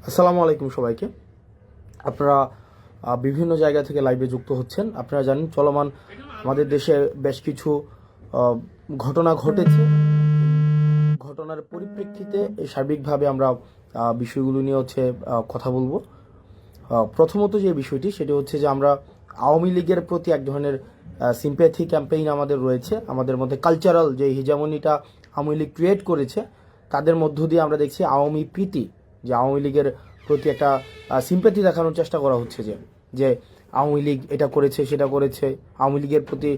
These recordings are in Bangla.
আসসালামু আলাইকুম সবাইকে। আপনারা বিভিন্ন জায়গা থেকে লাইভে যুক্ত হচ্ছেন। আপনারা জানেন চলমান আমাদের দেশে বেশ কিছু ঘটনা ঘটেছে। ঘটনার পরিপ্রেক্ষিতে সার্বিকভাবে আমরা বিষয়গুলো নিয়ে কথা বলবো। প্রথমত যে বিষয়টি সেটি হচ্ছে যে আমরা আওয়ামী লীগের প্রতি এক ধরনের সিম্প্যাথি ক্যাম্পেইন আমাদের রয়েছে। আমাদের মধ্যে কালচারাল যে হিজামনিটা আওয়ামী লীগ ক্রিয়েট করেছে, তাদের মধ্য দিয়ে আমরা দেখছি আওয়ামী প্রীতি, যে আওয়ামী লীগের প্রতি একটা সিম্প্যাথি দেখানোর চেষ্টা করা হচ্ছে, যে আওয়ামী লীগ এটা করেছে সেটা করেছে, আওয়ামী লীগের প্রতি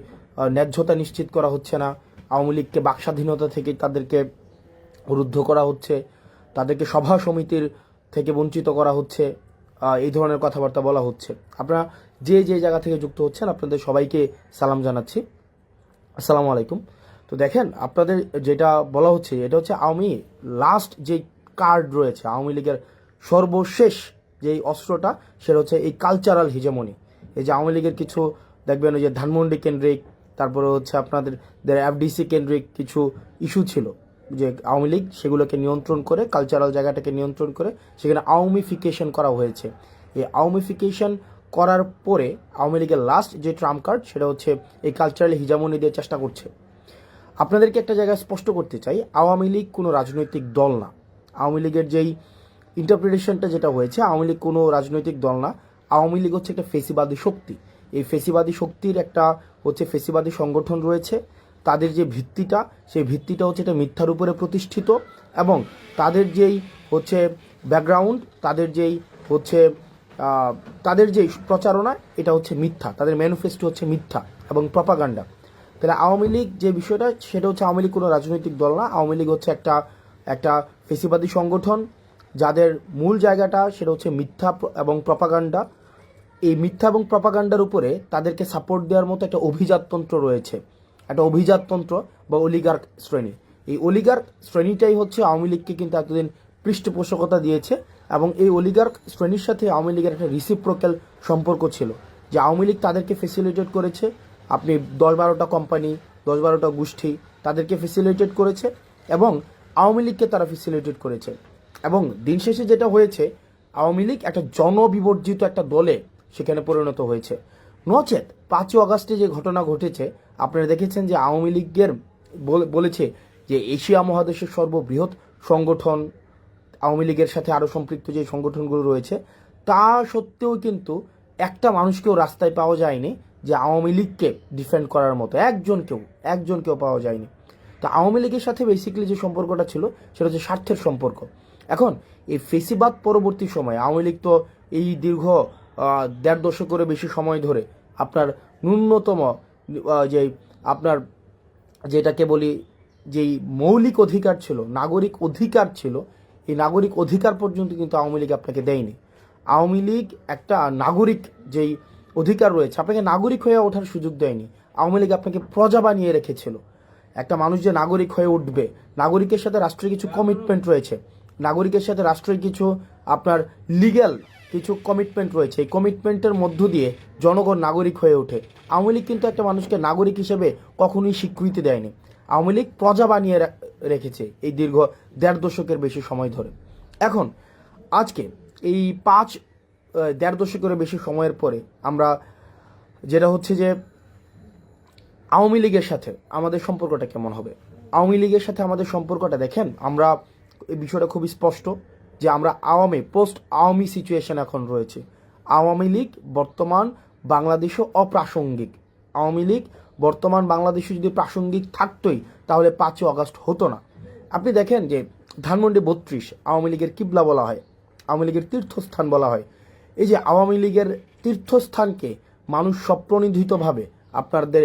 ন্যায্যতা নিশ্চিত করা হচ্ছে না, আওয়ামী লীগকে বাকস্বাধীনতা থেকে তাদেরকে রুদ্ধ করা হচ্ছে, তাদেরকে সভা সমিতির থেকে বঞ্চিত করা হচ্ছে, এই ধরনের কথাবার্তা বলা হচ্ছে। আপনারা যে যে জায়গা থেকে যুক্ত হচ্ছেন আপনাদের সবাইকে সালাম জানাচ্ছি, আসসালামু আলাইকুম। তো দেখেন, আপনাদের যেটা বলা হচ্ছে এটা হচ্ছে আওয়ামী লাস্ট যে কার্ড রয়েছে, আওয়ামী লীগের সর্বশেষ যেই অস্ত্রটা, সেটা হচ্ছে এই কালচারাল হিজেমনি। এই যে আওয়ামী লীগের কিছু দেখবেন ওই যে ধানমন্ডি কেন্দ্রিক, তারপরে হচ্ছে আপনাদের এফডিসি কেন্দ্রিক কিছু ইস্যু ছিল, যে আওয়ামী লীগ সেগুলোকে নিয়ন্ত্রণ করে, কালচারাল জায়গাটাকে নিয়ন্ত্রণ করে সেখানে আওয়ামীফিকেশন করা হয়েছে। এই আওয়ামীফিকেশন করার পরে আওয়ামী লীগের লাস্ট যে ট্রাম্প কার্ড সেটা হচ্ছে এই কালচারাল হিজামনি দিয়ে চেষ্টা করছে। আপনাদেরকে একটা জায়গায় স্পষ্ট করতে চাই, আওয়ামী লীগ কোনো রাজনৈতিক দল না। আওয়ামী লীগের যেই ইন্টারপ্রিটেশনটা যেটা হয়েছে, আওয়ামী লীগ কোনো রাজনৈতিক দল না। আওয়ামী লীগ হচ্ছে একটা ফেসিবাদী শক্তি। এই ফেসিবাদী শক্তির একটা ফেসিবাদী সংগঠন রয়েছে। তাদের যে ভিত্তিটা, সেই ভিত্তিটা হচ্ছে এটা মিথ্যার উপরে প্রতিষ্ঠিত, এবং তাদের যেই ব্যাকগ্রাউন্ড, তাদের যেই প্রচারণা, এটা হচ্ছে মিথ্যা। তাদের ম্যানিফেস্টো হচ্ছে মিথ্যা এবং প্রপাগান্ডা। তাহলে আওয়ামী লীগ যে বিষয়টা, সেটা হচ্ছে আওয়ামী লীগ কোনো রাজনৈতিক দল না। আওয়ামী লীগ হচ্ছে একটা ফেসিবাদী সংগঠন, যাদের মূল জায়গাটা সেটা হচ্ছে মিথ্যা এবং প্রপাগান্ডা। এই মিথ্যা এবং প্রপাগান্ডার উপরে তাদেরকে সাপোর্ট দেওয়ার মতো একটা অভিজাততন্ত্র রয়েছে, একটা অভিজাততন্ত্র বা অলিগার্ক শ্রেণী। এই অলিগার্ক শ্রেণীটাই হচ্ছে আওয়ামী লীগকে কিন্তু এতদিন পৃষ্ঠপোষকতা দিয়েছে, এবং এই অলিগার্ক শ্রেণীর সাথে আওয়ামী লীগের একটা রিসিপ্রোক্যাল সম্পর্ক ছিল, যে আওয়ামী লীগ তাদেরকে ফেসিলিটেট করেছে। আপনি 10-12টা কোম্পানি, 10-12টা গোষ্ঠী তাদেরকে ফেসিলিটেট করেছে, এবং আওয়ামী লীগকে তারা ফেসিলিটেট করেছে। এবং দিন শেষে যেটা হয়েছে, আওয়ামী লীগ একটা জনবিবর্জিত একটা দলে সেখানে পরিণত হয়েছে। নচেত 5ই আগস্টে যে ঘটনা ঘটেছে, আপনারা দেখেছেন যে আওয়ামী লীগের বলেছে যে এশিয়া মহাদেশের সর্ববৃহৎ সংগঠন, আওয়ামী লীগের সাথে আরও সম্পৃক্ত যে সংগঠনগুলো রয়েছে, তা সত্ত্বেও কিন্তু একটা মানুষকেও রাস্তায় পাওয়া যায়নি যে আওয়ামী লীগকে ডিফেন্ড করার মতো একজনকেও পাওয়া যায়নি। তো আওয়ামী লীগের সাথে বেসিক্যালি যে সম্পর্কটা ছিল সেটা হচ্ছে স্বার্থের সম্পর্ক। এখন এই ফেসিবাদ পরবর্তী সময় আওয়ামী লীগ তো এই দীর্ঘ 1.5 দশকেরও বেশি সময় ধরে আপনার ন্যূনতম যে আপনার যেটাকে বলি যেই মৌলিক অধিকার ছিল, নাগরিক অধিকার ছিল, এই নাগরিক অধিকার পর্যন্ত কিন্তু আওয়ামী লীগ আপনাকে দেয়নি। আওয়ামী লীগ একটা নাগরিক যেই অধিকার রয়েছে, আপনাকে নাগরিক হয়ে ওঠার সুযোগ দেয়নি। আওয়ামী লীগ আপনাকে প্রজা বানিয়ে রেখেছিল। একটা মানুষ যে নাগরিক হয়ে উঠবে, নাগরিকের সাথে রাষ্ট্রের কিছু কমিটমেন্ট রয়েছে, নাগরিকের সাথে রাষ্ট্রের কিছু আপনার লিগ্যাল কিছু কমিটমেন্ট রয়েছে। এই কমিটমেন্টের মধ্য দিয়ে জনগণ নাগরিক হয়ে ওঠে। আওয়ামী লীগ কিন্তু একটা মানুষকে নাগরিক হিসেবে কখনোই স্বীকৃতি দেয়নি। আওয়ামী লীগ প্রজা বানিয়ে রেখেছে এই দীর্ঘ 1.5 দশকের বেশি সময় ধরে। এখন আজকে এই 1.5 দশকের বেশি সময়ের পরে আমরা যেটা হচ্ছে যে আওয়ামী লীগের সাথে আমাদের সম্পর্কটা কেমন হবে। আওয়ামী লীগের সাথে আমাদের সম্পর্কটা দেখেন, আমরা এই বিষয়টা খুবই স্পষ্ট যে আমরা পোস্ট আওয়ামী সিচুয়েশন এখন রয়েছে। আওয়ামী লীগ বর্তমান বাংলাদেশও অপ্রাসঙ্গিক। আওয়ামী লীগ বর্তমান বাংলাদেশে যদি প্রাসঙ্গিক থাকতোই তাহলে 5ই আগস্ট হতো না। আপনি দেখেন যে ধানমন্ডি 32 আওয়ামী লীগের কিবলা বলা হয়, আওয়ামী লীগের তীর্থস্থান বলা হয়। এই যে আওয়ামী লীগের তীর্থস্থানকে মানুষ স্বপ্রণোদিতভাবে আপনাদের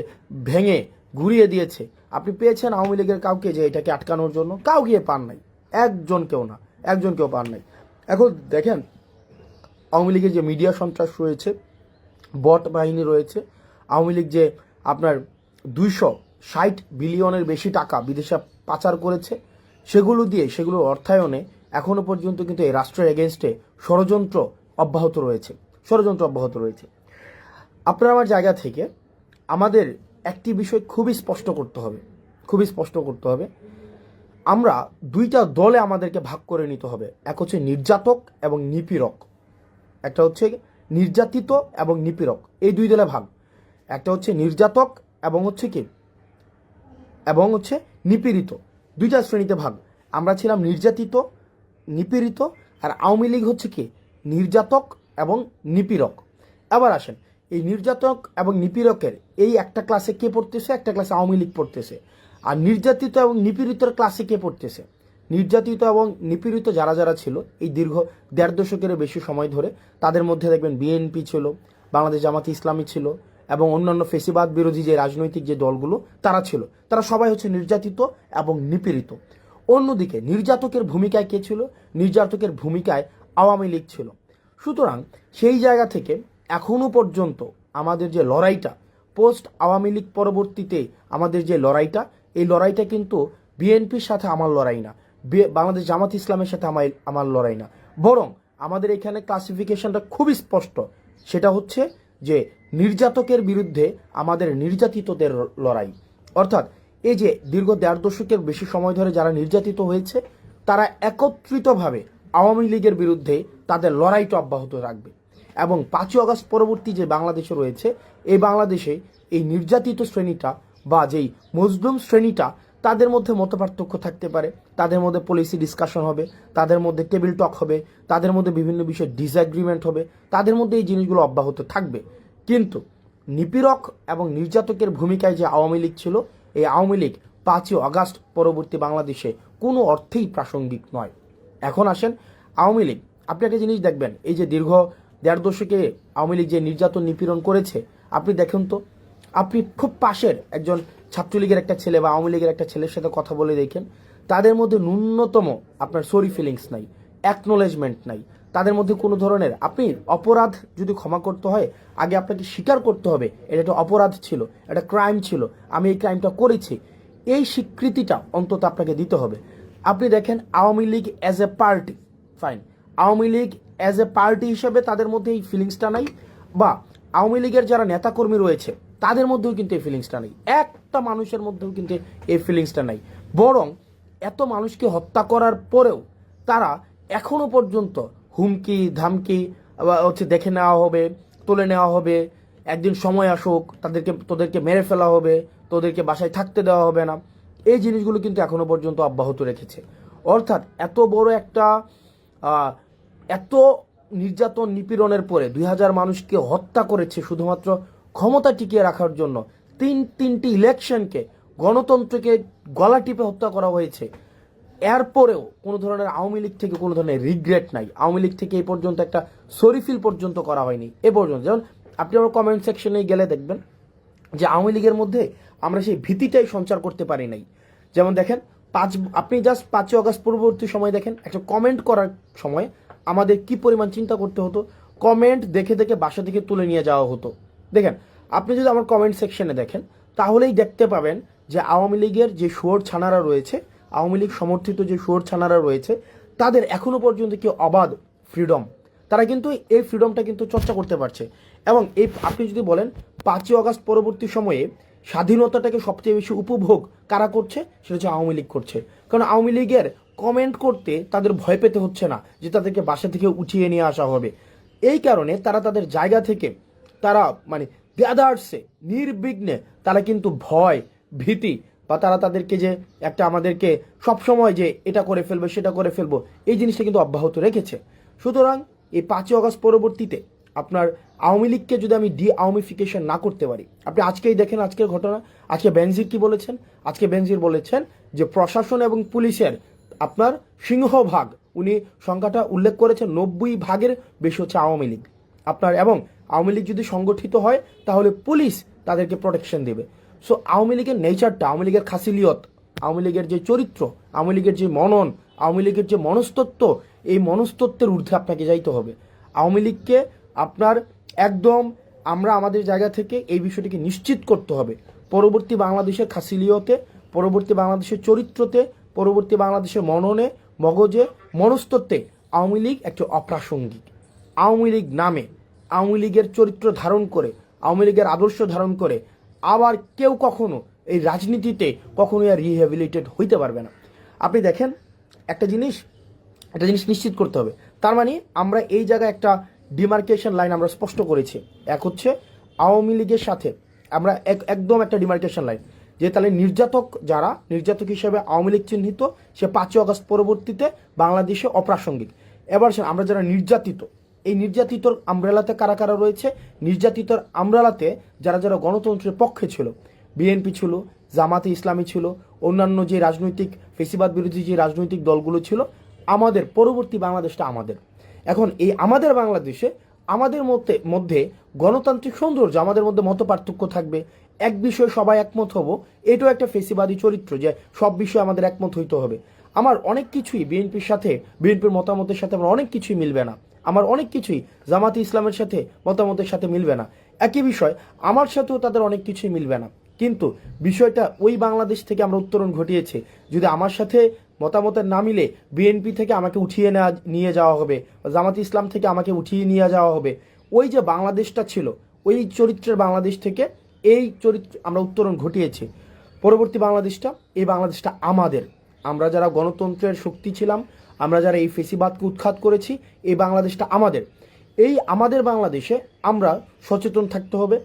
ভেঙে ঘুরিয়ে দিয়েছে। আপনি পেয়েছেন আওয়ামী লীগের কাউকে যে এটাকে আটকানোর জন্য? কাউকে পান নাই, একজনকেও পান নাই। এখন দেখেন আওয়ামী লীগের যে মিডিয়া সন্ত্রাস রয়েছে, বট বাহিনী রয়েছে, আওয়ামী লীগ যে আপনার 260 বিলিয়নের বেশি টাকা বিদেশে পাচার করেছে, সেগুলোর অর্থায়নে এখনো পর্যন্ত কিন্তু এই রাষ্ট্রের এগেনস্টে ষড়যন্ত্র অব্যাহত রয়েছে। আপনার আমার জায়গা থেকে আমাদের একটি বিষয় খুবই স্পষ্ট করতে হবে। আমরা দুইটা দলে আমাদেরকে ভাগ করে নিতে হবে। এক হচ্ছে নির্যাতক এবং নিপীড়ক, একটা হচ্ছে নির্যাতিত এবং নিপীড়ক, এই দুই দলে ভাগ। একটা হচ্ছে নির্যাতক এবং হচ্ছে কি এবং হচ্ছে নিপীড়িত, দুইটা শ্রেণীতে ভাগ। আমরা ছিলাম নির্যাতিত, নিপীড়িত, আর আওয়ামী লীগ হচ্ছে কি নির্যাতক এবং নিপীড়ক। এবার আসেন, এই নির্যাতক এবং নিপীড়কের এই একটা ক্লাসে কে পড়তেছে, একটা ক্লাসে আওয়ামী লীগ পড়তেছে। আর নির্যাতিত এবং নিপীড়িতর ক্লাসে কে পড়তেছে, নির্যাতিত এবং নিপীড়িত যারা যারা ছিল এই দীর্ঘ 1.5 দশকের বেশি সময় ধরে, তাদের মধ্যে দেখবেন বিএনপি ছিল, বাংলাদেশ জামাতে ইসলামী ছিল, এবং অন্যান্য ফেসিবাদ বিরোধী যে রাজনৈতিক যে দলগুলো তারা ছিল, তারা সবাই হচ্ছে নির্যাতিত এবং নিপীড়িত। অন্যদিকে নির্যাতকের ভূমিকায় কে ছিল, নির্যাতকের ভূমিকায় আওয়ামী লীগ ছিল। সুতরাং সেই জায়গা থেকে এখনো পর্যন্ত আমাদের যে লড়াইটা, পোস্ট আওয়ামী লীগ পরবর্তীতে আমাদের যে লড়াইটা, এই লড়াইটা কিন্তু বিএনপির সাথে আমার লড়াই না, বাংলাদেশ জামাত ইসলামের সাথে আমার লড়াই না, বরং আমাদের এখানে ক্লাসিফিকেশনটা খুবই স্পষ্ট। সেটা হচ্ছে যে নির্যাতকের বিরুদ্ধে আমাদের নির্যাতিতদের লড়াই। অর্থাৎ এই যে দীর্ঘ 1.5 দশকের বেশি সময় ধরে যারা নির্যাতিত হয়েছে, তারা একত্রিতভাবে আওয়ামী লীগের বিরুদ্ধে তাদের লড়াইটা অব্যাহত রাখবে। এবং 5ই আগস্ট পরবর্তী যে বাংলাদেশে রয়েছে, এই বাংলাদেশে এই নির্যাতিত শ্রেণীটা বা যেই মজলুম শ্রেণীটা, তাদের মধ্যে মতপার্থক্য থাকতে পারে, তাদের মধ্যে পলিসি ডিসকাশন হবে, তাদের মধ্যে টেবিল টক হবে, তাদের মধ্যে বিভিন্ন বিষয়ে ডিসএগ্রিমেন্ট হবে, তাদের মধ্যে এই জিনিসগুলো অব্যাহত থাকবে। কিন্তু নিপীড়ক এবং নির্যাতকের ভূমিকায় যে আওয়ামী লীগ ছিল, এই আওয়ামী লীগ 5ই আগস্ট পরবর্তী বাংলাদেশে কোনো অর্থেই প্রাসঙ্গিক নয়। এখন আসেন আওয়ামী লীগ, আপনি একটা জিনিস দেখবেন, এই যে দীর্ঘ 1.5 দশকে আওয়ামী লীগ যে নির্যাতন নিপীড়ন করেছে, আপনি দেখুন তো, আপনি খুব পাশের একজন ছাত্রলীগের একটা ছেলে বা আওয়ামী লীগের একটা ছেলের সাথে কথা বলে দেখেন, তাদের মধ্যে ন্যূনতম আপনার সরি ফিলিংস নাই, অ্যাকনোলেজমেন্ট নাই, তাদের মধ্যে কোনো ধরনের, আপনি অপরাধ যদি ক্ষমা করতে হয়, আগে আপনাকে স্বীকার করতে হবে এটা একটা অপরাধ ছিল, একটা ক্রাইম ছিল, আমি এই ক্রাইমটা করেছি, এই স্বীকৃতিটা অন্তত আপনাকে দিতে হবে। আপনি দেখেন Awami League as a party, fine, Awami League as a party হিসেবে তাদের মধ্যে এই ফিলিংসটা নাই, বা আওয়ামী লীগের যারা নেতাকর্মী রয়েছে তাদের মধ্যেও কিন্তু এই ফিলিংসটা নেই, একটা মানুষের মধ্যেও কিন্তু এই ফিলিংসটা নাই। বরং এত মানুষকে হত্যা করার পরেও তারা এখনো পর্যন্ত হুমকি ধামকি হচ্ছে দেখে নেওয়া হবে, তুলে নেওয়া হবে, একদিন সময় আসুক তোদেরকে মেরে ফেলা হবে, তোদেরকে বাসায় থাকতে দেওয়া হবে না, এই জিনিসগুলো কিন্তু এখনো পর্যন্ত অব্যাহত রেখেছে। অর্থাৎ এত বড় একটা এত নির্যাতন নিপীড়নের পরে 2000 মানুষকে হত্যা করেছে শুধুমাত্র ক্ষমতা টিকিয়ে রাখার জন্য, তিনটি ইলেকশনকে, গণতন্ত্রকে গলা টিপে হত্যা করা হয়েছে। এরপরেও কোনো ধরনের আওয়ামী লীগ থেকে কোনো ধরনের রিগ্রেট নাই, আওয়ামী লীগ থেকে এই পর্যন্ত একটা সরিফিল পর্যন্ত করা হয়নি এ পর্যন্ত। যেমন আপনি আমার কমেন্ট সেকশনে গেলে দেখবেন যে আওয়ামী লীগের মধ্যে আমরা সেই ভীতিটাই সঞ্চার করতে পারি নাই। যেমন দেখেন আপনি জাস্ট 5ই আগস্ট পূর্ববর্তী সময় দেখেন, একটা কমেন্ট করার সময় আমাদের কি পরিমাণ চিন্তা করতে হতো, কমেন্ট দেখে দেখে বাসা থেকে তুলে নিয়ে যাওয়া হতো। দেখেন, আপনি যদি আমার কমেন্ট সেকশনে দেখেন তাহলেই দেখতে পাবেন যে আওয়ামী লীগের যে শুয়োর ছানারা রয়েছে, আওয়ামী লীগ সমর্থিত যে শুয়োর ছানারা রয়েছে, তাদের এখনো পর্যন্ত কি অবাধ ফ্রিডম, তারা কিন্তু এই ফ্রিডমটা কিন্তু চর্চা করতে পারছে। এবং এই আপনি যদি বলেন 5ই আগস্ট পরবর্তী সময়ে স্বাধীনতাটাকে সবচেয়ে বেশি উপভোগ কারা করছে, সেটা হচ্ছে আওয়ামী লীগ করছে। কারণ আওয়ামী লীগের কমেন্ট করতে তাদের ভয় পেতে হচ্ছে না যে তাদেরকে বাসা থেকে উঠিয়ে নিয়ে আসা হবে। এই কারণে তারা তাদের জায়গা থেকে তারা মানে বেদার্সে নির্বিঘ্নে তারা কিন্তু ভয় ভীতি বা তারা তাদেরকে যে একটা আমাদেরকে সবসময় যে এটা করে ফেলবো সেটা করে ফেলবো, এই জিনিসটা কিন্তু অব্যাহত রেখেছে। সুতরাং এই 5ই আগস্ট পরবর্তীতে আপনার আওয়ামী লীগকে যদি আমি ডি আওয়ামিফিকেশন না করতে পারি, আপনি আজকেই দেখেন আজকের ঘটনা, আজকে বেনজির কি বলেছেন, আজকে বেনজির বলেছেন যে প্রশাসন এবং পুলিশের আপনার সিংহভাগ, উনি সংখ্যাটা উল্লেখ করেছেন 90% বেশি হচ্ছে আওয়ামী লীগ আপনার। এবং আওয়ামী লীগ যদি সংগঠিত হয় তাহলে পুলিশ তাদেরকে প্রোটেকশন দেবে। সো আওয়ামী লীগের নেচারটা, আওয়ামী লীগের খাসিলিয়ত, আওয়ামী লীগের যে চরিত্র, আওয়ামী লীগের যে মনন, আওয়ামী লীগের যে মনস্তত্ত্ব, এই মনস্তত্ত্বের ঊর্ধ্বে আপনাকে যাইতে হবে। আওয়ামী লীগকে আপনার একদম আমরা আমাদের জায়গা থেকে এই বিষয়টিকে নিশ্চিত করতে হবে, পরবর্তী বাংলাদেশের খাসিলিয়তে, পরবর্তী বাংলাদেশের চরিত্রতে, পরবর্তী বাংলাদেশের মননে, মগজে, মনস্তত্ত্বে আওয়ামী লীগ একটি অপ্রাসঙ্গিক। আওয়ামী লীগ নামে, আওয়ামী লীগের চরিত্র ধারণ করে, আওয়ামী লীগের আদর্শ ধারণ করে আবার কেউ কখনো এই রাজনীতিতে কখনোই আর রিহ্যাবিলিটেড হইতে পারবে না। আপনি দেখেন একটা জিনিস নিশ্চিত করতে হবে। তার মানে আমরা এই জায়গায় একটা ডিমার্কেশন লাইন আমরা স্পষ্ট করেছি। এক হচ্ছে আওয়ামী লীগের সাথে আমরা একদম একটা ডিমার্কেশন লাইন, যে তাহলে নির্যাতক হিসেবে আওয়ামী লীগ চিহ্নিত, সে 5ই আগস্ট পরবর্তীতে বাংলাদেশে অপ্রাসঙ্গিক। এবার আমরা যারা নির্যাতিত, এই নির্যাতিতর আমব্রেলাতে কারা কারা রয়েছে, নির্যাতিতর আমব্রেলাতে যারা যারা গণতন্ত্রের পক্ষে ছিল, বিএনপি ছিল, জামাতে ইসলামী ছিল, অন্যান্য যে রাজনৈতিক ফেসিবাদ বিরোধী যে রাজনৈতিক দলগুলো ছিল, আমাদের পরবর্তী বাংলাদেশটা আমাদের। এখন এই আমাদের বাংলাদেশে আমাদের মধ্যে গণতান্ত্রিক সৌন্দর্য, আমাদের মধ্যে মত পার্থক্য থাকবে, এক বিষয়ে সবাই একমত হব, এটাও একটা ফেসিবাদী চরিত্র যে সব বিষয়ে আমাদের একমত হইতে হবে। আমার অনেক কিছুই বিএনপির মতামতের সাথে আমার অনেক কিছুই মিলবে না, আমার অনেক কিছুই জামাতে ইসলামের সাথে মতামতের সাথে মিলবে না, একই বিষয় আমার সাথেও তাদের অনেক কিছুই মিলবে না। কিন্তু বিষয়টা ওই বাংলাদেশ থেকে আমরা উত্তরণ ঘটিয়েছি। যদি আমার সাথে মতামতের না মিলে বিএনপি থেকে আমাকে উঠিয়ে নিয়ে যাওয়া হবে, জামাতে ইসলাম থেকে আমাকে উঠিয়ে নিয়ে যাওয়া হবে, ওই যে বাংলাদেশটা ছিল, ওই চরিত্রের বাংলাদেশ থেকে এই চরিত্র আমরা উত্তরণ ঘটিয়েছি। পরবর্তী বাংলাদেশটা, এই বাংলাদেশটা আমাদের। আমরা যারা গণতন্ত্রের শক্তি ছিলাম, আমরা যারা এই ফেসিবাদকে উৎখাত করেছি, এই বাংলাদেশটা আমাদের। এই আমাদের বাংলাদেশে আমরা সচেতন থাকতে হবে।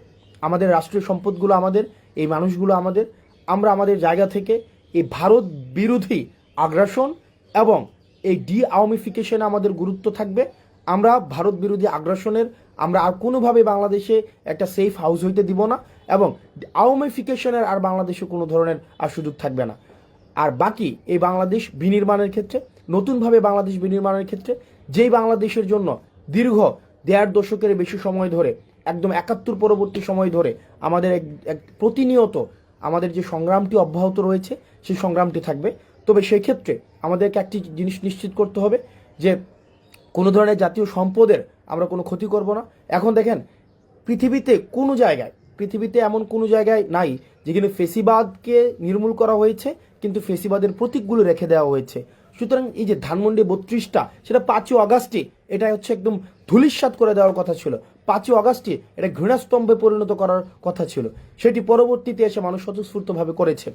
আমাদের রাষ্ট্রীয় সম্পদগুলো আমাদের, এই মানুষগুলো আমাদের। আমরা আমাদের জায়গা থেকে এই ভারত বিরোধী আগ্রাসন এবং এই আওয়ামিফিকেশনে আমাদের গুরুত্ব থাকবে। আমরা ভারত বিরোধী আগ্রাসনের আমরা আর কোনোভাবে বাংলাদেশে একটা সেফ হাউস হইতে দিব না, এবং আওয়ামিফিকেশনের আর বাংলাদেশে কোনো ধরনের আর সুযোগ থাকবে না। আর বাকি এই বাংলাদেশ বিনির্মাণের ক্ষেত্রে, নতুনভাবে বাংলাদেশ বিনির্মাণের ক্ষেত্রে, যেই বাংলাদেশের জন্য দীর্ঘ 1.5 দশকের বেশি সময় ধরে, একদম 71 পরবর্তী সময় ধরে আমাদের এক প্রতিনিয়ত আমাদের যে সংগ্রামটি অব্যাহত রয়েছে, সেই সংগ্রামটি থাকবে। তবে সেই ক্ষেত্রে আমাদেরকে একটি জিনিস নিশ্চিত করতে হবে যে কোনো ধরনের জাতীয় সম্পদের আমরা কোনো ক্ষতি করব না। এখন দেখেন, পৃথিবীতে এমন কোনো জায়গায় নাই যেখানে ফেসিবাদকে নির্মূল করা হয়েছে কিন্তু ফেসিবাদের প্রতীকগুলো রেখে দেওয়া হয়েছে। সুতরাং এই যে ধানমন্ডি 32টা, সেটা 5ই আগস্টে এটা হচ্ছে একদম ধূলিসাৎ করে দেওয়ার কথা ছিল। 5ই আগস্টে এটা ঘৃণাস্তম্ভে পরিণত করার কথা ছিল, সেটি পরবর্তীতে এসে মানুষ স্বতঃস্ফূর্তভাবে করেছে।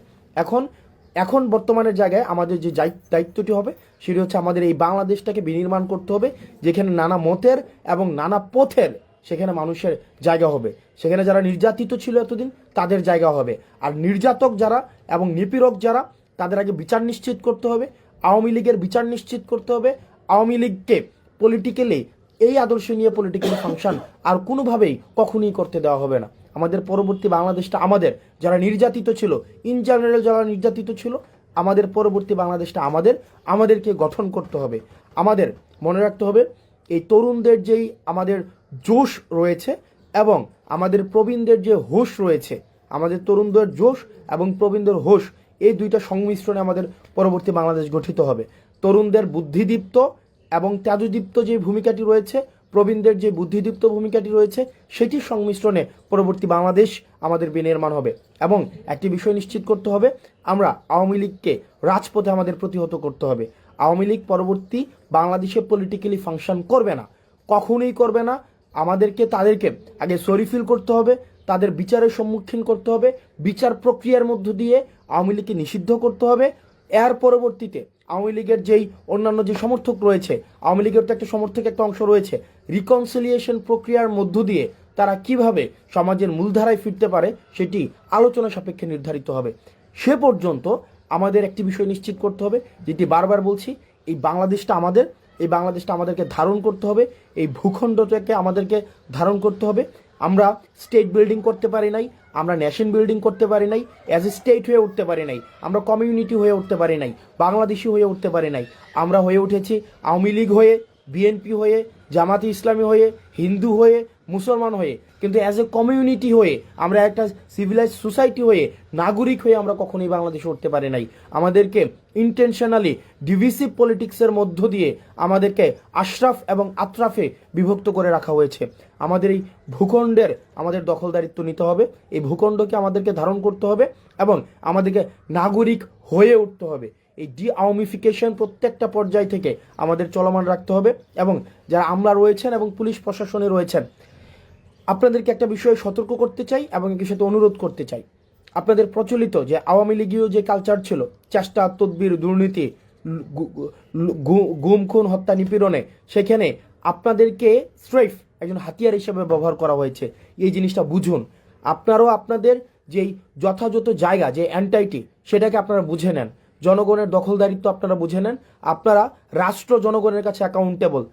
এখন বর্তমানের জায়গায় আমাদের যে দায়িত্বটি হবে, সেটি হচ্ছে আমাদের এই বাংলাদেশটাকে বিনির্মাণ করতে হবে, যেখানে নানা মতের এবং নানা পথের সেখানে মানুষের জায়গা হবে। সেখানে যারা নির্যাতিত ছিল এতদিন, তাদের জায়গা হবে। আর নির্যাতক যারা এবং নিপীড়ক যারা, তাদের আগে বিচার নিশ্চিত করতে হবে। আওয়ামী লীগের বিচার নিশ্চিত করতে হবে। আওয়ামী লীগকে পলিটিক্যালি, এই আদর্শ নিয়ে পলিটিক্যালি ফাংশন আর কোনোভাবেই কখনোই করতে দেওয়া হবে না। আমাদের পরবর্তী বাংলাদেশটা আমাদের। যারা নির্যাতিত ছিল, ইন জেনারেল যারা নির্যাতিত ছিল, আমাদের পরবর্তী বাংলাদেশটা আমাদেরকে গঠন করতে হবে। আমাদের মনে রাখতে হবে এই তরুণদের যেই আমাদের জোশ রয়েছে এবং আমাদের প্রবীণদের যে হোশ রয়েছে, আমাদের তরুণদের জোশ এবং প্রবীণদের হোশ, এই দুইটা সংমিশ্রণে আমাদের পরবর্তী বাংলাদেশ গঠিত হবে। তরুণদের বুদ্ধিদীপ্ত এবং তেজদীপ্ত যে ভূমিকাটি রয়েছে, প্রবীণদের যে বুদ্ধিদীপ্ত ভূমিকাটি রয়েছে, সেটির সংমিশ্রণে পরবর্তী বাংলাদেশ আমাদের বিনির্মাণ হবে। এবং একটি বিষয় নিশ্চিত করতে হবে, আমরা আওয়ামী লীগকে রাজপথে আমাদের প্রতিহত করতে হবে। আওয়ামী লীগ পরবর্তী বাংলাদেশে পলিটিক্যালি ফাংশন করবে না, কখনোই করবে না। তাদেরকে আগে সরি ফিল করতে হবে, তাদের বিচারের সম্মুখীন করতে হবে, বিচার প্রক্রিয়ার মধ্য দিয়ে আওয়ামী লীগকে নিষিদ্ধ করতে হবে। এর পরবর্তীতে আওয়ামী লীগের যেই অন্যান্য যে সমর্থক রয়েছে, আওয়ামী লীগের তো একটা সমর্থক একটা অংশ রয়েছে, রিকনসিলিয়েশন প্রক্রিয়ার মধ্য দিয়ে তারা কিভাবে সমাজের মূলধারায় ফিরতে পারে সেটি আলোচনা সাপেক্ষে নির্ধারিত হবে। সে পর্যন্ত আমাদের একটি বিষয় নিশ্চিত করতে হবে, যেটি বারবার বলছি, এই বাংলাদেশটা আমাদের। এই বাংলাদেশটা আমাদেরকে ধারণ করতে হবে, এই ভূখণ্ডটাকে আমাদেরকে ধারণ করতে হবে। আমরা স্টেট বিল্ডিং করতে পারি নাই, আমরা নেশন বিল্ডিং করতে পারি নাই, অ্যাজ এ স্টেট হয়ে উঠতে পারি নাই, আমরা কমিউনিটি হয়ে উঠতে পারি নাই, বাংলাদেশি হয়ে উঠতে পারি নাই। আমরা হয়ে উঠেছি আওয়ামী লীগ হয়ে, বিএনপি হয়ে, জামাতে ইসলামী হয়ে, হিন্দু হয়ে, মুসলমান হয়ে, কিন্তু অ্যাজ এ কমিউনিটি হয়ে, আমরা একটা সিভিলাইজ সোসাইটি হয়ে, নাগরিক হয়ে আমরা কখনোই বাংলাদেশে উঠতে পারি নাই। আমাদেরকে ইন্টেনশনালি ডিভিসিভ পলিটিক্সের মধ্য দিয়ে আমাদেরকে আশরাফ এবং আতরাফে বিভক্ত করে রাখা হয়েছে। আমাদের এই ভূখণ্ডের আমাদের দখলদারিত্ব নিতে হবে, এই ভূখণ্ডকে আমাদেরকে ধারণ করতে হবে এবং আমাদেরকে নাগরিক হয়ে উঠতে হবে। এই আওয়ামিফিকেশন প্রত্যেকটা পর্যায় থেকে আমাদের চলমান রাখতে হবে। এবং যারা আমলা রয়েছেন এবং পুলিশ প্রশাসনে রয়েছেন, আপনাদেরকে একটা বিষয়ে সতর্ক করতে চাই এবং একই সাথে অনুরোধ করতে চাই। আপনাদের প্রচলিত যে আওয়ামী লীগীয় যে কালচার ছিল, চেষ্টা, তদবির, দুর্নীতি, গুম, খুন, হত্যা, নিপীড়নে, সেখানে আপনাদেরকে স্রেফ একজন হাতিয়ার হিসেবে ব্যবহার করা হয়েছে। এই জিনিসটা বুঝুন। আপনারাও আপনাদের যেই যথাযথ জায়গা, যে এন্টাইটি, সেটাকে আপনারা বুঝে নেন। জনগণের দখলদারিত্ব আপনারা বুঝে নেন। আপনারা রাষ্ট্র জনগণের কাছে অ্যাকাউন্টেবল,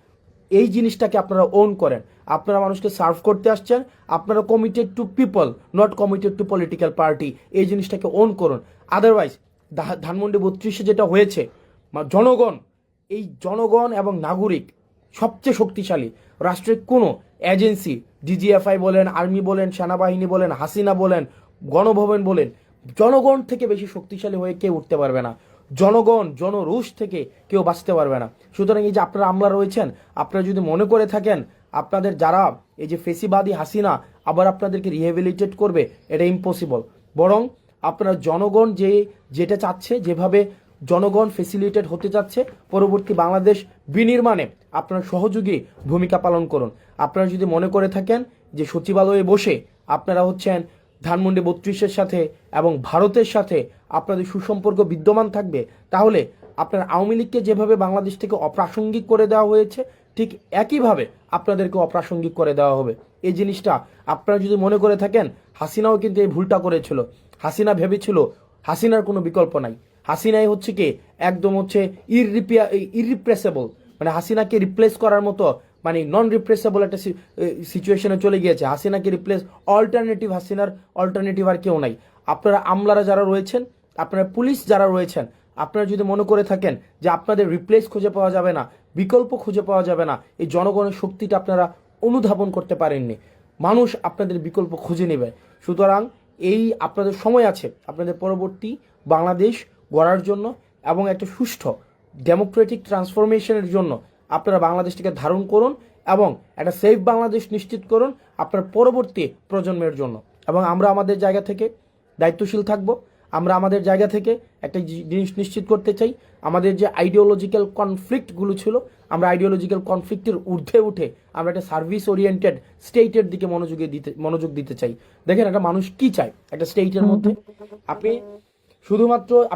এই জিনিসটাকে আপনারা ওন করেন। আপনারা মানুষকে সার্ভ করতে আসছেন, আপনারা committed two people, not committed two political party. এই জিনিসটাকে ওন করুন। আদারওয়াইজ ধানমন্ডি 32-এ যেটা হয়েছে, জনগণ, এই জনগণ এবং নাগরিক সবচেয়ে শক্তিশালী। রাষ্ট্রের কোনো এজেন্সি, ডিজিএফআই বলেন, আর্মি বলেন, সেনাবাহিনী বলেন, হাসিনা বলেন, গণভবন বলেন, জনগণ থেকে বেশি শক্তিশালী হয়ে কেউ উঠতে পারবে না। জনগণ, জনরোষ থেকে কেউ বাঁচতে পারবে না। সুতরাং এই যে আপনারা আমলা রয়েছেন, আপনারা যদি মনে করে থাকেন আপনাদের যারা এই যে ফেসিবাদী হাসিনা আবার আপনাদেরকে রিহেবিলিটেট করবে, এটা ইম্পসিবল। বরং আপনারা জনগণ যেটা চাচ্ছে, যেভাবে জনগণ ফেসিলিটেট হতে চাচ্ছে, পরবর্তী বাংলাদেশ বিনির্মাণে আপনারা সহযোগী ভূমিকা পালন করুন। আপনারা যদি মনে করে থাকেন যে সচিবালয়ে বসে আপনারা হচ্ছেন ধানমন্ডি 32-এর সাথে এবং ভারতের সাথে আপনাদের সুসম্পর্ক বিদ্যমান থাকবে, তাহলে আপনার আওয়ামী লীগকে যেভাবে বাংলাদেশ থেকে অপ্রাসঙ্গিক করে দেওয়া হয়েছে, ঠিক একইভাবে আপনাদেরকে অপ্রাসঙ্গিক করে দেওয়া হবে। এই জিনিসটা আপনারা যদি মনে করে থাকেন, হাসিনাও কিন্তু এই ভুলটা করেছিল। হাসিনা ভেবেছিল হাসিনার কোনো বিকল্প নাই। হাসিনাই হচ্ছে কি একদম হচ্ছে ইররিপ্রেসেবল, মানে হাসিনাকে রিপ্লেস করার মতো, মানে নন রিপ্লেসেবল একটা সিচুয়েশনে চলে গিয়েছে। হাসিনাকে রিপ্লেস, হাসিনার অল্টারনেটিভ আর কেউ নাই। আপনারা আমলারা যারা রয়েছেন, আপনারা পুলিশ যারা রয়েছেন, আপনারা যদি মনে করে থাকেন যে আপনাদের রিপ্লেস খুঁজে পাওয়া যাবে না, বিকল্প খুঁজে পাওয়া যাবে না, এই জনগণের শক্তিটা আপনারা অনুধাবন করতে পারেননি। মানুষ আপনাদের বিকল্প খুঁজে নেবে। সুতরাং এই আপনাদের সময় আছে আপনাদের পরবর্তী বাংলাদেশ গড়ার জন্য এবং একটা সুষ্ঠু ডেমোক্রেটিক ট্রান্সফরমেশনের জন্য। আপনারা বাংলাদেশটিকে ধারণ করুন এবং একটা সেফ বাংলাদেশ নিশ্চিত করুন আপনার পরবর্তী প্রজন্মের জন্য। এবং আমরা আমাদের জায়গা থেকে দায়িত্বশীল থাকব। আমরা আমাদের জায়গা থেকে একটা জিনিস নিশ্চিত করতে চাই, আমাদের যে আইডিওলজিক্যাল কনফ্লিক্টগুলো ছিল, আমরা আইডিওলজিক্যাল কনফ্লিক্টের ঊর্ধ্বে উঠে আমরা একটা সার্ভিস ওরিয়েন্টেড স্টেটের দিকে মনোযোগ দিতে চাই। দেখেন একটা মানুষ কি চায় একটা স্টেটের মধ্যে।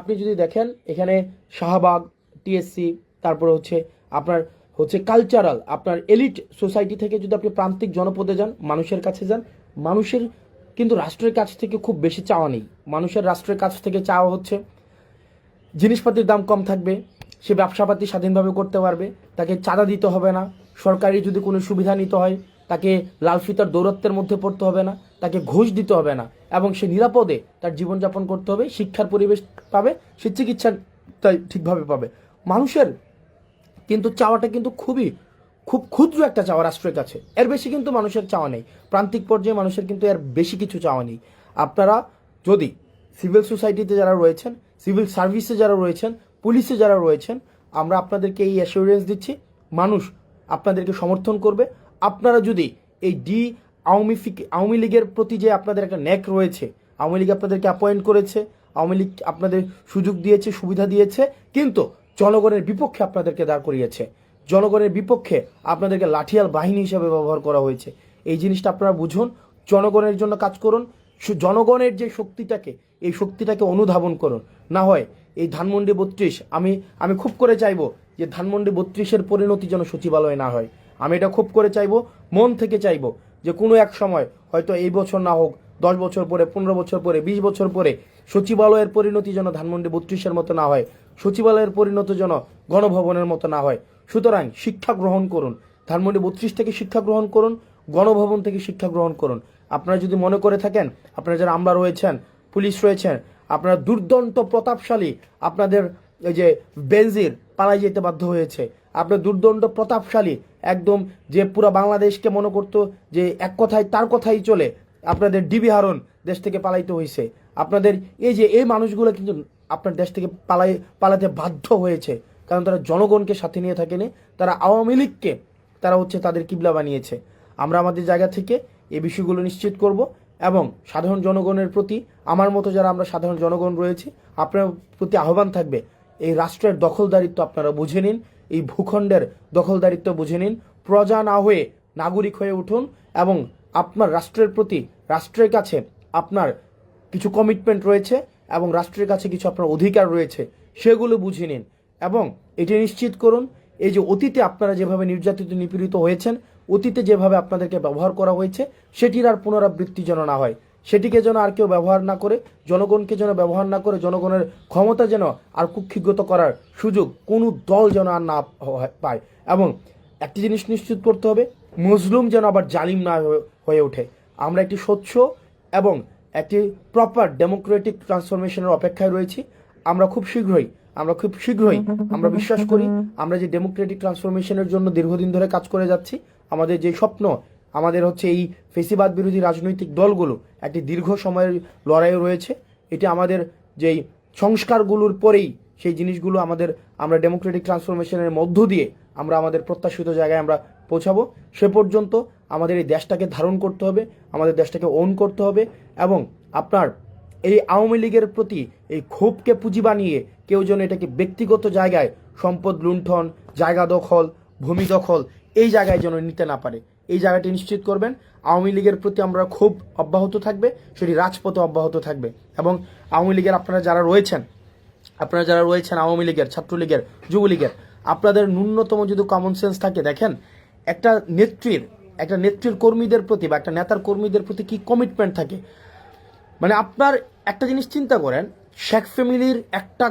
আপনি যদি দেখেন এখানে শাহবাগ, টিএসসি, তারপরে আপনার কালচারাল, আপনার এলিট সোসাইটি থেকে যদি আপনি প্রান্তিক জনপদে যান, মানুষের কাছে যান, মানুষের কিন্তু রাষ্ট্রের কাছ থেকে খুব বেশি চাওয়া নেই। মানুষের রাষ্ট্রের কাছ থেকে চাওয়া হচ্ছে জিনিসপাতির দাম কম থাকবে, সে ব্যবসাপাতি স্বাধীনভাবে করতে পারবে, তাকে চাঁদা দিতে হবে না, সরকারি যদি কোনো সুবিধা নিতে হয় তাকে লাল ফিতার দৌরত্বের মধ্যে পড়তে হবে না, তাকে ঘুষ দিতে হবে না, এবং সে নিরাপদে তার জীবনযাপন করতে হবে, শিক্ষার পরিবেশ পাবে, সে চিকিৎসা ঠিকভাবে পাবে। মানুষের কিন্তু চাওয়াটা কিন্তু খুব ক্ষুদ্র একটা চাওয়া রাষ্ট্রের কাছে, এর বেশি কিন্তু মানুষের চাওয়া নেই। প্রান্তিক পর্যায়ে মানুষের কিন্তু এর বেশি কিছু চাওয়া নেই। আপনারা যদি সিভিল সোসাইটিতে যারা রয়েছেন, সিভিল সার্ভিসে যারা রয়েছেন, পুলিশে যারা রয়েছেন, আমরা আপনাদেরকে এই অ্যাসিওরেন্স দিচ্ছি, মানুষ আপনাদেরকে সমর্থন করবে। আপনারা যদি এই আওয়ামী লীগের প্রতি যে আপনাদের একটা ন্যাক রয়েছে, আওয়ামী লীগ আপনাদেরকে অ্যাপয়েন্ট করেছে, আওয়ামী লীগ আপনাদের সুযোগ দিয়েছে, সুবিধা দিয়েছে, কিন্তু জনগণের বিপক্ষে আপনাদেরকে দাঁড় করিয়েছে, জনগণের বিপক্ষে আপনাদেরকে লাঠিয়াল বাহিনী হিসাবে ব্যবহার করা হয়েছে। এই জিনিসটা আপনারা বুঝুন, জনগণের জন্য কাজ করুন, জনগণের যে শক্তিটাকে, এই শক্তিটাকে অনুধাবন করুন। না হয় এই ধানমন্ডি 32, আমি খুব করে চাইবো যে ধানমন্ডি 32-এর পরিণতি যেন সচিবালয় না হয়। আমি এটা খুব করে চাইবো, মন থেকে চাইবো যে কোনো এক সময়, হয়তো এই বছর না হোক, 10 বছর পরে, 15 বছর পরে, 20 বছর পরে, সচিবালয়ের পরিণতি যেন ধানমন্ডি 32-এর মতো না হয়, সচিবালয়ের পরিণতি যেন গণভবনের মতো না হয়। সুতরাং শিক্ষা গ্রহণ করুন, ধানমন্ডি 32 থেকে শিক্ষা গ্রহণ করুন, গণভবন থেকে শিক্ষা গ্রহণ করুন। আপনারা যদি মনে করে থাকেন আপনারা যারা আমলা রয়েছেন, পুলিশ রয়েছেন, আপনারা দুর্দন্ত প্রতাপশালী, আপনাদের এই যে বেনজির পালাই যেতে বাধ্য হয়েছে, আপনার দুর্দণ্ড প্রতাপশালী একদম, যে পুরো বাংলাদেশকে মনে করতো যে এক কথায় তার কথাই চলে, আপনাদের ডিবি হারুন দেশ থেকে পালাইতে হয়েছে। আপনাদের এই মানুষগুলো কিন্তু আপনার দেশ থেকে পালাতে বাধ্য হয়েছে, কারণ তারা জনগণকে সাথে নিয়ে থাকেনি, তারা আওয়ামী লীগকে তাদের কিবলা বানিয়েছে। আমরা আমাদের জায়গা থেকে এই বিষয়গুলো নিশ্চিত করব এবং সাধারণ জনগণের প্রতি, আমার মতো যারা আমরা সাধারণ জনগণ রয়েছি, আপনার প্রতি আহ্বান থাকবে, এই রাষ্ট্রের দখলদারিত্ব আপনারা বুঝে নিন, এই ভূখণ্ডের দখলদারিত্ব বুঝে নিন, প্রজা না হয়ে নাগরিক হয়ে উঠুন এবং আপনার রাষ্ট্রের প্রতি, রাষ্ট্রের কাছে আপনার কিছু কমিটমেন্ট রয়েছে এবং রাষ্ট্রের কাছে কিছু আপনার অধিকার রয়েছে, সেগুলো বুঝে নিন এবং এটি নিশ্চিত করুন এই যে অতীতে আপনারা যেভাবে নির্যাতিত নিপীড়িত হয়েছেন, অতীতে যেভাবে আপনাদেরকে ব্যবহার করা হয়েছে, সেটির আর পুনরাবৃত্তি যেন না হয়, সেটিকে যেন আর কেউ ব্যবহার না করে, জনগণকে যেন ব্যবহার না করে, জনগণের ক্ষমতা যেন আর কুক্ষিগত করার সুযোগ কোনো দল যেন আর না পায়। এবং একটি জিনিস নিশ্চিত করতে হবে, মজলুম যেন আবার জালিম না হয়ে ওঠে। আমরা একটি স্বচ্ছ এবং একটি প্রপার ডেমোক্রেটিক ট্রান্সফরমেশনের অপেক্ষায় রয়েছি। আমরা খুব শীঘ্রই আমরা বিশ্বাস করি আমরা যে ডেমোক্রেটিক ট্রান্সফরমেশনের জন্য দীর্ঘদিন ধরে কাজ করে যাচ্ছি, আমাদের যে স্বপ্ন, আমাদের হচ্ছে এই ফেসিবাদ বিরোধী রাজনৈতিক দলগুলো একটি দীর্ঘ সময়ের লড়াইয়ে রয়েছে। এটি আমাদের যেই সংস্কারগুলোর পরেই সেই জিনিসগুলো আমরা ডেমোক্রেটিক ট্রান্সফরমেশনের মধ্য দিয়ে আমরা আমাদের প্রত্যাশিত জায়গায় আমরা পৌঁছাবো। সে পর্যন্ত আমাদের এই দেশটাকে ধারণ করতে হবে, আমাদের দেশটাকে ওন করতে হবে এবং আপনার এই আওয়ামী লীগের প্রতি এই ক্ষোভকে পুঁজি বানিয়ে কেউ যেন এটাকে ব্যক্তিগত জায়গায় সম্পদ লুণ্ঠন, জায়গা দখল, ভূমি দখল এই জায়গায় যেন নিতে না পারে, এই জায়গাটি নিশ্চিত করবেন। আওয়ামী লীগের প্রতি আমরা ক্ষোভ অব্যাহত থাকবে, সেটি রাজপথে অব্যাহত থাকবে এবং আওয়ামী লীগের আপনারা যারা রয়েছেন আওয়ামী লীগের, ছাত্রলীগের, যুবলীগের, আপনাদের ন্যূনতম যদি কমন সেন্স থাকে, দেখেন একটা নেত্রীর কর্মীদের প্রতি বা একটা নেতার কর্মীদের প্রতি কি কমিটমেন্ট থাকে। মানে আপনার একটা জিনিস চিন্তা করেন, শেখ ফ্যামিলির একটা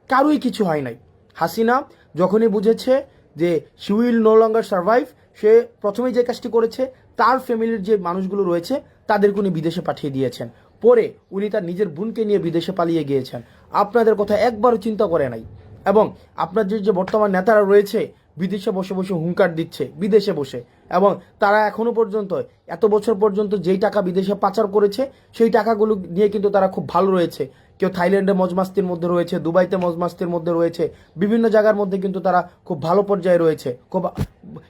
কারোই কিছু হয় নাই। হাসিনা যখনই বুঝেছে যে she will no longer survive, সে প্রথমেই যে কাজটি করেছে, তার ফ্যামিলির যে মানুষগুলো রয়েছে তাদেরকে উনি বিদেশে পাঠিয়ে দিয়েছেন। পরে উনি তার নিজের বোনকে নিয়ে বিদেশে পালিয়ে গিয়েছেন। আপনাদের কথা একবারও চিন্তা করে নাই। এবং আপনার যে বর্তমান নেতারা রয়েছে বিদেশে বসে বসে হুঙ্কার দিচ্ছে, বিদেশে বসে, এবং তারা এখনো পর্যন্ত এত বছর পর্যন্ত যেই টাকা বিদেশে পাচার করেছে সেই টাকাগুলো নিয়ে কিন্তু তারা খুব ভালো রয়েছে। কেউ থাইল্যান্ডে মজমাস্তির মধ্যে রয়েছে, দুবাইতে মজমাস্তির মধ্যে রয়েছে, বিভিন্ন জায়গার মধ্যে কিন্তু তারা খুব ভালো পর্যায়ে রয়েছে।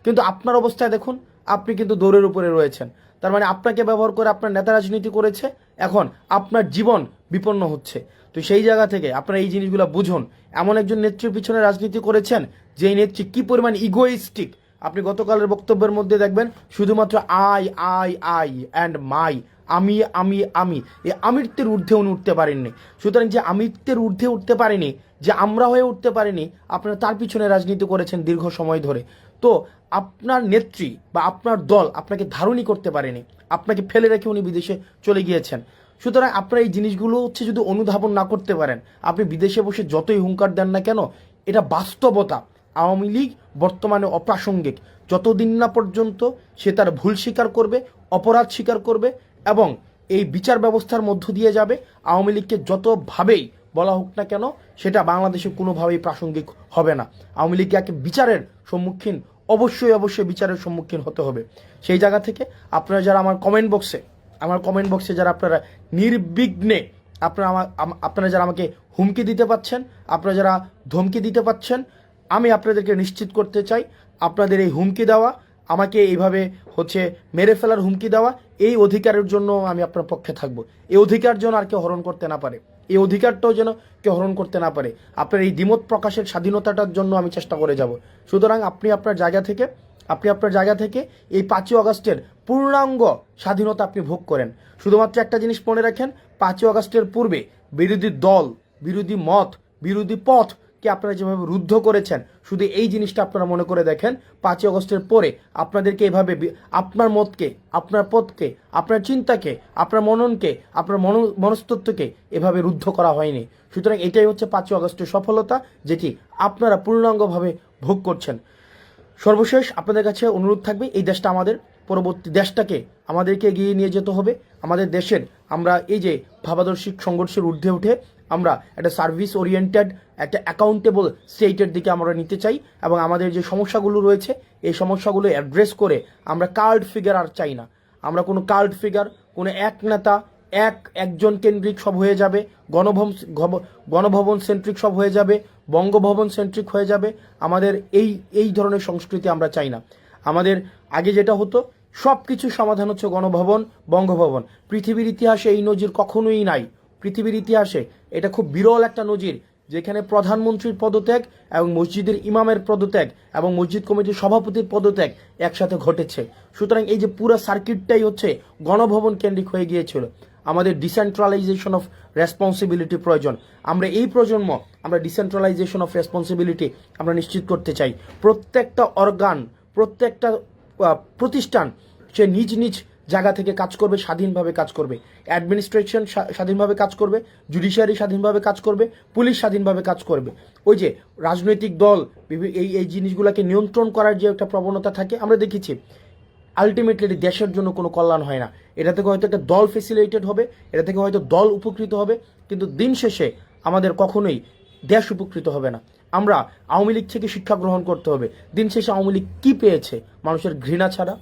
কিন্তু আপনার অবস্থায় দেখুন, আপনি কিন্তু দৌড়ের উপরে রয়েছেন। তার মানে আপনাকে ব্যবহার করে আপনার নেতা রাজনীতি করেছে, এখন আপনার জীবন বিপন্ন হচ্ছে। তো সেই জায়গা থেকে আপনারা এই জিনিসগুলো বুঝুন। এমন একজন নেত্রীর পিছনে রাজনীতি করেছেন যেই নেত্রী কি পরিমাণ ইগোইস্টিক। আপনি গতকালের বক্তব্যের মধ্যে দেখবেন শুধুমাত্র আই অ্যান্ড মাই, আমি এই আমিত্বের ঊর্ধ্বে উনি উঠতে পারেননি। সুতরাং যে আমিত্বের ঊর্ধ্বে উঠতে পারেনি, যে আমরা হয়ে উঠতে পারেনি, আপনারা তার পিছনে রাজনীতি করেছেন দীর্ঘ সময় ধরে। তো আপনার নেত্রী বা আপনার দল আপনাকে ধারণই করতে পারেনি, আপনাকে ফেলে রেখে উনি বিদেশে চলে গিয়েছেন। সুতরাং আপনারা এই জিনিসগুলো হচ্ছে যদি অনুধাবন না করতে পারেন, আপনি বিদেশে বসে যতই হুঙ্কার দেন না কেন, এটা বাস্তবতা। আওয়ামী লীগ বর্তমানে অপ্রাসঙ্গিক। যতদিন না পর্যন্ত সে তার ভুল স্বীকার করবে, অপরাধ স্বীকার করবে এবং এই বিচার ব্যবস্থার মধ্য দিয়ে যাবে, আওয়ামী লীগকে যতভাবেই বলা হোক না কেন সেটা বাংলাদেশে কোনোভাবেই প্রাসঙ্গিক হবে না। আওয়ামী লীগকে বিচারের সম্মুখীন অবশ্যই বিচারের সম্মুখীন হতে হবে। সেই জায়গা থেকে আপনারা যারা আমার কমেন্ট বক্সে যারা আপনারা নির্বিঘ্নে আপনারা যারা আমাকে হুমকি দিতে পাচ্ছেন, আপনারা যারা ধমকি দিতে পাচ্ছেন, আমি আপনাদেরকে নিশ্চিত করতে চাই, আপনাদের এই হুমকি দেওয়া, আমাকে এইভাবে হচ্ছে মেরে ফেলার হুমকি দেওয়া, এই অধিকারের জন্য আমি আপনার পক্ষে থাকবো। এই অধিকার যেন আর কেউ হরণ করতে না পারে, এই অধিকারটাও যেন কেউ হরণ করতে না পারে। আপনার এই দ্বিমত প্রকাশের স্বাধীনতাটার জন্য আমি চেষ্টা করে যাব। সুতরাং আপনি আপনার জায়গা থেকে এই 5ই আগস্টের পূর্ণাঙ্গ স্বাধীনতা আপনি ভোগ করেন। শুধুমাত্র একটা জিনিস মনে রাখেন, 5ই আগস্টের পূর্বে বিরোধী দল, বিরোধী মত, বিরোধী পথকে আপনারা যেভাবে রুদ্ধ করেছেন, শুধু এই জিনিসটা আপনারা মনে করে দেখেন, 5ই আগস্টের পরে আপনাদেরকে এভাবে আপনার মতকে, আপনার পথকে, আপনার চিন্তাকে, আপনার মননকে, আপনার মনস্তত্ত্বকে এভাবে রুদ্ধ করা হয়নি। সুতরাং এটাই হচ্ছে 5ই আগস্টের সফলতা, যেটি আপনারা পূর্ণাঙ্গভাবে ভোগ করছেন। সর্বশেষ আপনাদের কাছে অনুরোধ থাকবে, এই দেশটা আমাদের, পরবর্তী দেশটাকে আমাদেরকে এগিয়ে নিয়ে যেতে হবে। আমাদের দেশের আমরা এই যে ভাবাদর্শিক সংঘর্ষের ঊর্ধ্বে উঠে আমরা একটা সার্ভিস ওরিয়েন্টেড, একটা অ্যাকাউন্টেবল স্টেটের দিকে আমরা নিতে চাই এবং আমাদের যে সমস্যাগুলো রয়েছে এই সমস্যাগুলো অ্যাড্রেস করে আমরা কাল্ট ফিগার আর চাই না। আমরা কোনো কাল্ট ফিগার, কোনো এক নেতা, একজন কেন্দ্রিক সব হয়ে যাবে, গণভবন সেন্ট্রিক সব হয়ে যাবে, বঙ্গভবন সেন্ট্রিক হয়ে যাবে। আমাদের এই ধরনের সংস্কৃতি আমরা চাই না। আমাদের আগে যেটা হতো, সব কিছু সমাধান হচ্ছে গণভবন, বঙ্গভবন। পৃথিবীর ইতিহাসে এই নজির কখনোই নাই। পৃথিবীর ইতিহাসে এটা খুব বিরল একটা নজির, যেখানে প্রধানমন্ত্রীর পদত্যাগ এবং মসজিদের ইমামের পদত্যাগ এবং মসজিদ কমিটির সভাপতির পদত্যাগ একসাথে ঘটেছে। সুতরাং এই যে পুরো সার্কিটটাই হচ্ছে গণভবন কেন্দ্রিক হয়ে গিয়েছিল। আমাদের ডিসেন্ট্রালাইজেশন অফ রেসপন্সিবিলিটি প্রয়োজন। আমরা এই প্রজন্ম আমরা ডিসেন্ট্রালাইজেশন অফ রেসপন্সিবিলিটি আমরা নিশ্চিত করতে চাই। প্রত্যেকটা অর্গান, প্রত্যেকটা প্রতিষ্ঠান সে নিজ নিজ জায়গা থেকে কাজ করবে, স্বাধীনভাবে কাজ করবে। অ্যাডমিনিস্ট্রেশন স্বাধীনভাবে কাজ করবে, জুডিশিয়ারি স্বাধীনভাবে কাজ করবে, পুলিশ স্বাধীনভাবে কাজ করবে। ওই যে রাজনৈতিক দল এই জিনিসগুলোকে নিয়ন্ত্রণ করার যে একটা প্রবণতা থাকে, আমরা দেখেছি আলটিমেটলি দেশের জন্য কোনো কল্যাণ হয় না। এটা থেকে হয়তো একটা দল ফেসিলিটেড হবে, এটা থেকে হয়তো দল উপকৃত হবে, কিন্তু দিন শেষে আমাদের কখনোই দেশ উপকৃত হবে না। আমরা আওয়ামী লীগ থেকে শিক্ষা গ্রহণ করতে হবে। দিন শেষে আওয়ামী লীগ কী পেয়েছে? মানুষের ঘৃণা ছাড়া।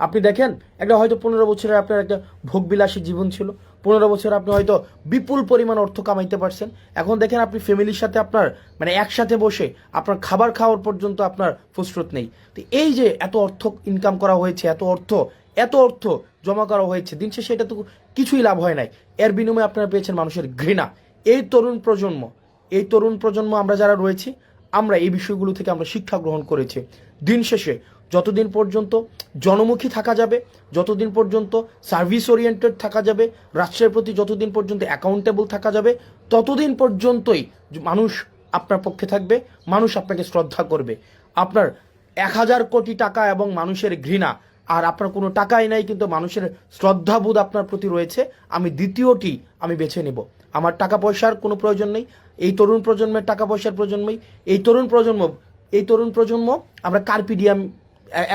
আপনি দেখেন, একটা হয়তো 15 বছরের আপনার একটা ভোগবিলাসী জীবন ছিল, 15 বছর আপনি হয়তো বিপুল পরিমাণ অর্থ কামাইতে পারছেন। এখন দেখেন আপনি ফ্যামিলির সাথে আপনার মানে একসাথে বসে আপনার খাবার খাওয়ার পর্যন্ত আপনার ফুসরত নেই। তো এই যে এত অর্থ ইনকাম করা হয়েছে, এত অর্থ জমা করা হয়েছে, দিন শেষে এটা তো কিছুই লাভ হয় নাই। এর বিনিময়ে আপনারা পেয়েছেন মানুষের ঘৃণা। এই তরুণ প্রজন্ম আমরা যারা রয়েছি, আমরা এই বিষয়গুলো থেকে আমরা শিক্ষা গ্রহণ করেছি। দিন শেষে যতদিন পর্যন্ত জনমুখী থাকা যাবে, যতদিন পর্যন্ত সার্ভিস ওরিয়েন্টেড থাকা যাবে, রাষ্ট্রের প্রতি যতদিন পর্যন্ত অ্যাকাউন্টেবল থাকা যাবে, ততদিন পর্যন্তই মানুষ আপনার পক্ষে থাকবে, মানুষ আপনাকে শ্রদ্ধা করবে। আপনার 1000 কোটি টাকা এবং মানুষের ঘৃণা, আর আপনার কোনো টাকাই নাই কিন্তু মানুষের শ্রদ্ধাবোধ আপনার প্রতি রয়েছে, আমি দ্বিতীয়টি আমি বেছে নেব। আমার টাকা পয়সার কোনো প্রয়োজন নেই, এই তরুণ প্রজন্মের টাকা পয়সার প্রয়োজন নেই। এই তরুণ প্রজন্ম আমরা কার্পিডিয়াম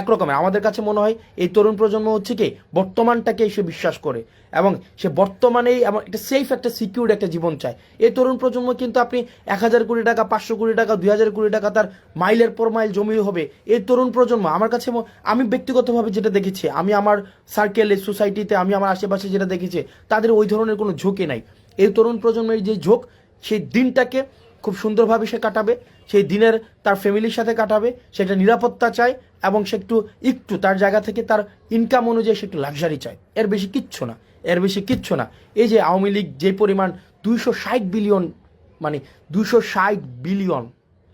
একরকমের। আমাদের কাছে মনে হয় এই তরুণ প্রজন্ম হচ্ছে কি বর্তমানটাকে সে বিশ্বাস করে এবং সে বর্তমানেই এমন একটা সেফ, একটা সিকিউর একটা জীবন চায়। এই তরুণ প্রজন্ম কিন্তু আপনি 1000 কোটি টাকা, 500 কোটি টাকা, 2000 কোটি টাকা তার মাইলের পর মাইল জমি হবে। এই তরুণ প্রজন্ম আমার কাছে, আমি ব্যক্তিগতভাবে যেটা দেখেছি, আমি আমার সার্কেলে, সোসাইটিতে, আমি আমার আশেপাশে যেটা দেখেছি, তাদের ওই ধরনের কোনো ঝোঁকই নাই। এই তরুণ প্রজন্মের যে ঝোঁক, সেই দিনটাকে খুব সুন্দরভাবে সে কাটাবে, সেই দিনের তার ফ্যামিলির সাথে কাটাবে, সেটা নিরাপত্তা চায় এবং সে একটু তার জায়গা থেকে তার ইনকাম অনুযায়ী সে একটু লাক্সারি চায়। এর বেশি কিচ্ছু না। এই যে আওয়ামী লীগ যে পরিমাণ 260 বিলিয়ন, মানে 260 বিলিয়ন,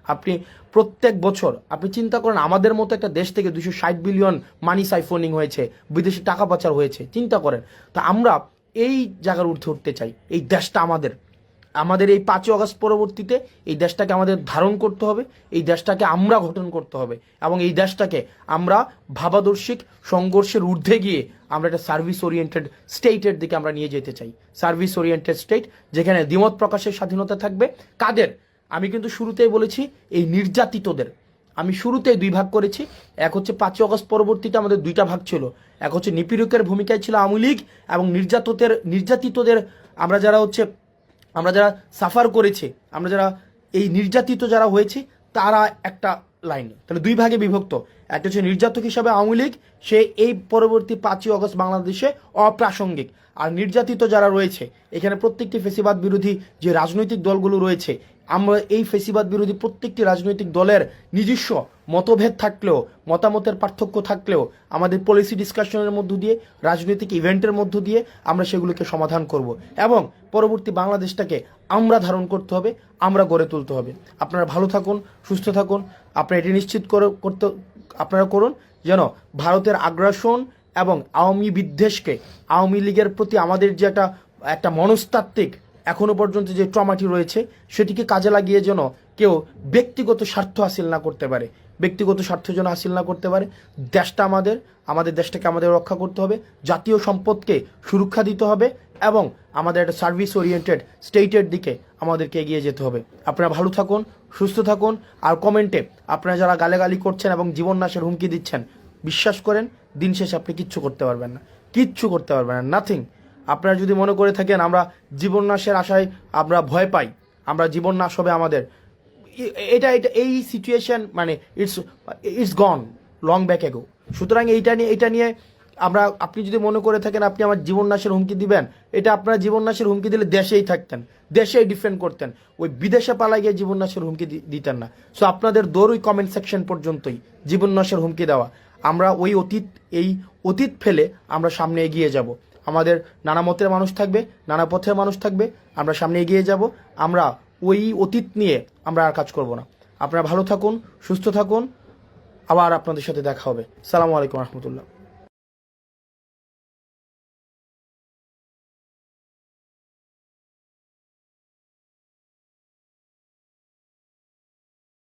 আপনি প্রত্যেক বছর আপনি চিন্তা করেন, আমাদের মতো একটা দেশ থেকে 260 বিলিয়ন মানি সাইফোনিং হয়েছে, বিদেশে টাকা পাচার হয়েছে, চিন্তা করেন। তো আমরা এই জায়গার উঠতে চাই। এই দেশটা আমাদের এই 5ই আগস্ট পরবর্তীতে এই দেশটাকে আমাদের ধারণ করতে হবে, এই দেশটাকে আমরা গঠন করতে হবে এবং এই দেশটাকে আমরা ভাবাদর্শিক সংঘর্ষের ঊর্ধ্বে গিয়ে আমরা একটা সার্ভিস ওরিয়েন্টেড স্টেটের দিকে আমরা নিয়ে যেতে চাই। সার্ভিস ওরিয়েন্টেড স্টেট, যেখানে দ্বিমত প্রকাশের স্বাধীনতা থাকবে। কাদের? আমি কিন্তু শুরুতেই বলেছি, এই নির্যাতিতদের। আমি শুরুতেই 2 ভাগ করেছি। এক হচ্ছে 5ই আগস্ট পরবর্তীতে আমাদের 2টা ভাগ ছিল। এক হচ্ছে নিপীড়কের ভূমিকায় ছিল আওয়ামী লীগ এবং নির্যাতিতদের আমরা যারা সাফার করেছি, আমরা যারা এই নির্যাতিত যারা হয়েছি, তারা একটা লাইন। তাহলে 2 ভাগে বিভক্ত। একটা হচ্ছে নির্যাতক হিসাবে আওয়ামী লীগ, সে এই পরবর্তী 5ই আগস্ট বাংলাদেশে অপ্রাসঙ্গিক। আর নির্যাতিত যারা রয়েছে, এখানে প্রত্যেকটি ফেসিবাদ বিরোধী যে রাজনৈতিক দলগুলো রয়েছে, আমরা এই ফেসিবাদ বিরোধী প্রত্যেকটি রাজনৈতিক দলের নিজস্ব মতভেদ থাকলেও, মতামতের পার্থক্য থাকলেও, আমাদের পলিসি ডিসকাশনের মধ্য দিয়ে, রাজনৈতিক ইভেন্টের মধ্য দিয়ে আমরা সেগুলোকে সমাধান করব এবং পরবর্তী বাংলাদেশটাকে আমরা ধারণ করতে হবে, আমরা গড়ে তুলতে হবে। আপনারা ভালো থাকুন, সুস্থ থাকুন। আপনারা এটি নিশ্চিত আপনারা করুন যেন ভারতের আগ্রাসন এবং আওয়ামী বিদ্বেষকে, আওয়ামী লীগের প্রতি আমাদের যে একটা মনস্তাত্ত্বিক এখনো পর্যন্ত যে ট্রমাটি রয়েছে, সেটিকে কাজে লাগিয়ে যেন কেউ ব্যক্তিগত স্বার্থ হাসিল না করতে পারে, দেশটা আমাদের দেশটাকে আমাদের রক্ষা করতে হবে, জাতীয় সম্পদকে সুরক্ষা দিতে হবে এবং আমাদের একটা সার্ভিস ওরিয়েন্টেড স্টেটের দিকে আমাদেরকে এগিয়ে যেতে হবে। আপনারা ভালো থাকুন, সুস্থ থাকুন। আর কমেন্টে আপনারা যারা গালাগালি করছেন এবং জীবন নাশের হুমকি দিচ্ছেন, বিশ্বাস করেন দিন শেষে আপনি কিচ্ছু করতে পারবেন না, নাথিং। আপনারা যদি মনে করে থাকেন আমরা জীবন নাশের আশায় আমরা ভয় পাই, আমরা জীবন নাশ হবে আমাদের, এই সিচুয়েশন মানে ইটস গন লং ব্যাক এগো। সুতরাং এইটা নিয়ে আপনি যদি মনে করে থাকেন আপনি আমার জীবন নাশের হুমকি দিবেন, এটা আপনারা জীবন নাশের হুমকি দিলে দেশেই থাকতেন, দেশেই ডিফেন্ড করতেন, ওই বিদেশে পালাই গিয়ে জীবন নাশের হুমকি দিতেন না। সো আপনাদের দৌড়ই কমেন্ট সেকশন পর্যন্তই জীবন নাশের হুমকি দেওয়া। আমরা এই অতীত ফেলে আমরা সামনে এগিয়ে যাব। আমাদের নানা মতের মানুষ থাকবে, নানা পথের মানুষ থাকবে, আমরা সামনে এগিয়ে যাব। আমরা ওই অতীত নিয়ে আমরা আর কাজ করব না। আপনারা ভালো থাকুন, সুস্থ থাকুন, আবার আপনাদের সাথে দেখা হবে। আসসালামু আলাইকুম রহমতুল্লাহ।